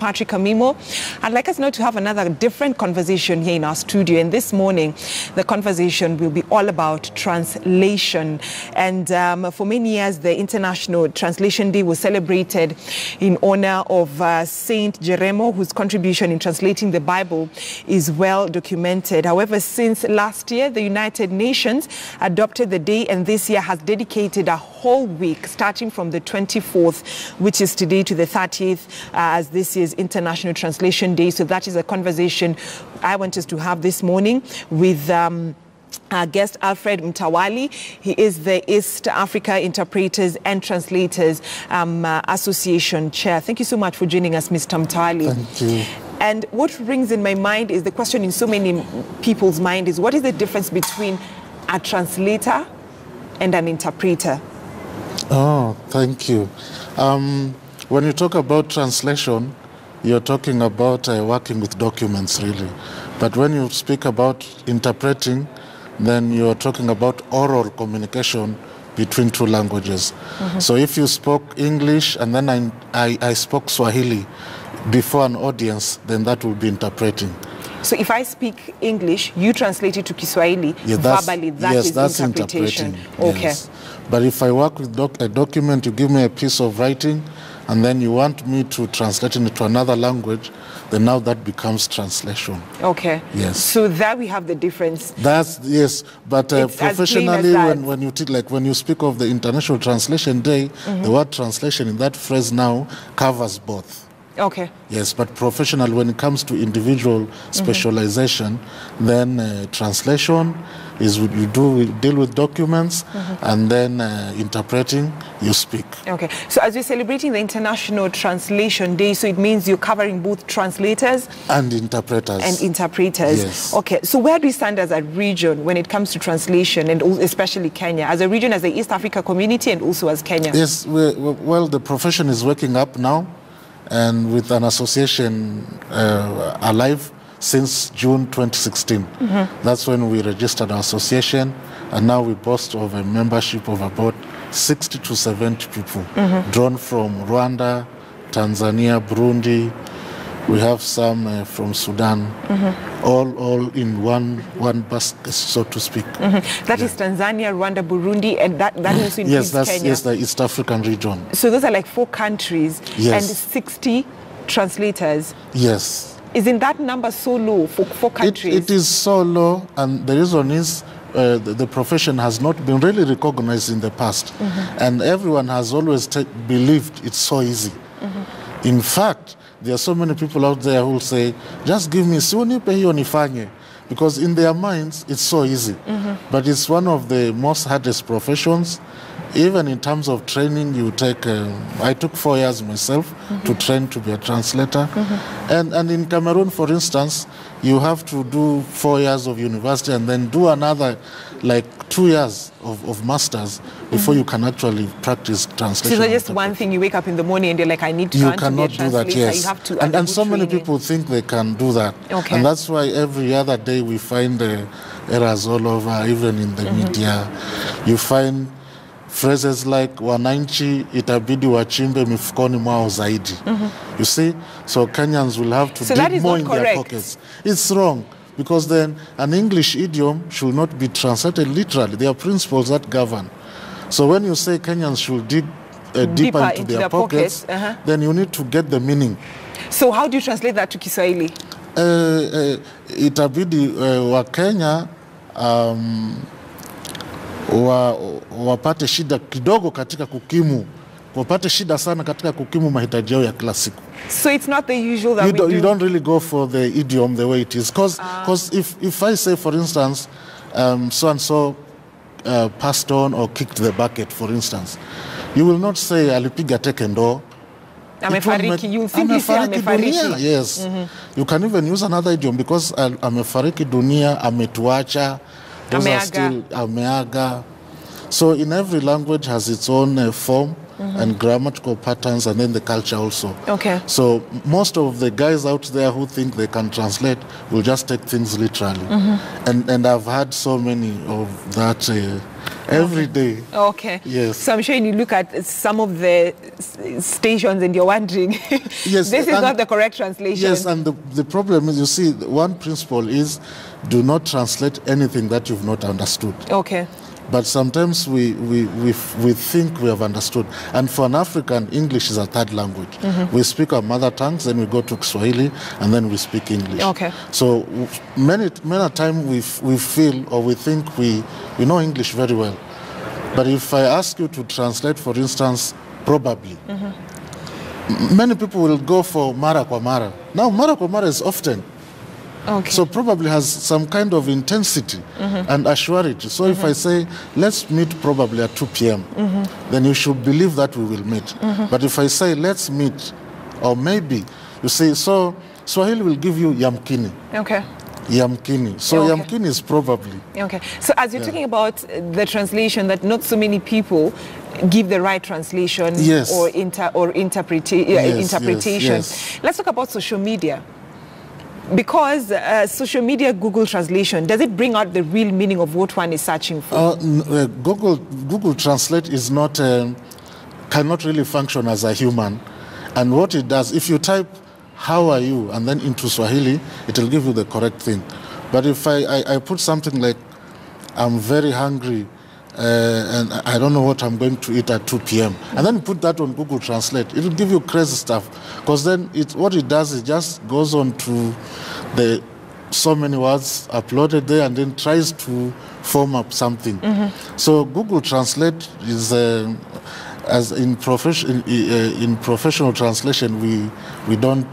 Patrick Amimo. I'd like us now to have another different conversation here in our studio. And this morning, the conversation will be all about translation. And for many years, the International Translation Day was celebrated in honor of Saint Jerome, whose contribution in translating the Bible is well documented. However, since last year, the United Nations adopted the day, and this year has dedicated a whole week, starting from the 24th, which is today, to the 30th, as this year's International Translation Day. So that is a conversation I want us to have this morning with our guest, Alfred Mtawali. He is the East Africa Interpreters and Translators Association Chair. Thank you so much for joining us, Mr. Mtawali. Thank you. And what rings in my mind is the question in so many people's mind is, what is the difference between a translator and an interpreter? Oh, thank you. When you talk about translation, you're talking about working with documents, really. But when you speak about interpreting, then you're talking about oral communication between two languages. Mm-hmm. So if you spoke English and then I spoke Swahili before an audience, then that will be interpreting. So if I speak English, you translate it to Kiswahili verbally, that's interpretation. Okay. Yes. But if I work with a document, you give me a piece of writing, and then you want me to translate it into another language, then now that becomes translation. Okay. Yes. So there we have the difference. That's, yes, but professionally, when you speak of the International Translation Day, mm-hmm. the word translation in that phrase now covers both. Okay. Yes, but professional, when it comes to individual specialization, mm-hmm. then translation is you deal with documents, mm-hmm. and then interpreting, you speak. Okay. So as you're celebrating the International Translation Day, so it means you're covering both translators and interpreters. Yes. Okay. So where do we stand as a region when it comes to translation, and especially Kenya, as a region, as the East Africa community, and also as Kenya? Yes. Well, the profession is waking up now, and with an association alive since June 2016. Mm-hmm. That's when we registered our association, and now we boast of a membership of about 60 to 70 people, mm-hmm. drawn from Rwanda, Tanzania, Burundi. We have some from Sudan, mm-hmm. all in one basket, so to speak. Mm-hmm. That is Tanzania, Rwanda, Burundi, and that also includes Kenya? Yes, the East African region. So those are like 4 countries, yes. and 60 translators. Yes. Isn't that number so low for 4 countries? It is so low, and the reason is the profession has not been really recognized in the past, mm-hmm. and everyone has always believed it's so easy. Mm-hmm. In fact, there are so many people out there who will say, just give me siunipe hiyo nifanye, because in their minds it's so easy. Mm-hmm. But it's one of the most hardest professions. Even in terms of training, you take, I took 4 years myself, mm-hmm. to train to be a translator. Mm-hmm. And in Cameroon, for instance, you have to do 4 years of university and then do another, like 2 years of masters before, mm-hmm. you can actually practice translation. So it's not just one thing, you wake up in the morning and you're like, I need to learn to be a translator. You cannot do that, yes. You have to and so many people think they can do that. Okay. And that's why every other day we find errors all over, even in the, mm-hmm. media. You find phrases like wananchi itabidi wachimbe mifukoni mwao zaidi. Mm-hmm. You see? So Kenyans will have to dig more in their pockets. It's wrong, because then an English idiom should not be translated literally. There are principles that govern. So when you say Kenyans should dig deeper into their pockets, uh-huh. then you need to get the meaning. So how do you translate that to Kiswahili? Itabidi wa Kenya wapate shida kidogo katika kukimu, wapate shida sana katika kukimu mahitaji yao ya kila siku. So it's not the usual that you don't really go for the idiom the way it is, because if I say, for instance, so and so passed on or kicked the bucket, for instance, you will not say alipiga teke ndoo. Amefariki, you simply say amefariki. Yes. Mm-hmm. You can even use another idiom, because amefariki dunia, ametuacha. Those are still ameaga. So in every language has its own form, mm-hmm. and grammatical patterns, and then the culture also. Okay. So most of the guys out there who think they can translate will just take things literally. Mm-hmm. And I've had so many of that every day. Okay. Yes. So I'm sure you look at some of the stations and you're wondering, yes, this is not the correct translation. Yes, and the problem is, you see, one principle is do not translate anything that you've not understood. Okay. But sometimes we think we have understood. And for an African, English is a third language. We speak our mother tongues, then we go to Swahili, and then we speak English. Okay. So many times we feel or we think we know English very well. But if I ask you to translate, for instance, probably, many people will go for mara kwa mara. Now, mara kwa mara is often. Okay. So probably has some kind of intensity and assurity. So if I say, let's meet probably at 2 p.m., then you should believe that we will meet. But if I say, let's meet, or maybe, you see, so Swahili will give you yamkini. Okay. Yamkini. So Okay. yamkini is probably. Okay. So as you're talking about the translation, that not so many people give the right translation Yes. or interpretation. Yes. Let's talk about social media. Because social media Google translation, does it bring out the real meaning of what one is searching for? Google Translate is not, cannot really function as a human. And what it does, if you type, how are you, and then into Swahili, it will give you the correct thing. But if I put something like, I'm very hungry, and I don't know what I'm going to eat at 2 p.m. And then put that on Google Translate. It will give you crazy stuff. Because then what it does, it just goes on to the so many words uploaded there and then tries to form up something. So Google Translate is, as in professional translation, we don't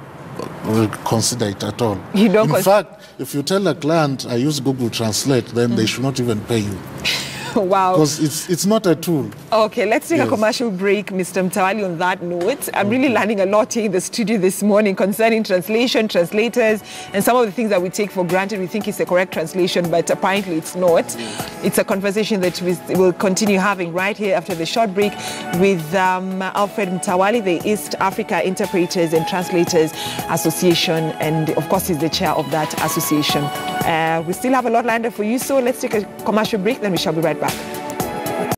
consider it at all. You don't In fact, if you tell a client, I use Google Translate, then they should not even pay you. Wow. Because it's not a tool. Okay, let's take a Yes. commercial break, Mr. Mtawali, on that note. I'm really learning a lot here in the studio this morning concerning translation, translators, and some of the things that we take for granted. We think it's the correct translation, but apparently it's not. It's a conversation that we will continue having right here after the short break with Alfred Mtawali, the East Africa Interpreters and Translators Association, and of course he's the chair of that association. We still have a lot lined up for you, so let's take a commercial break, then we shall be right back.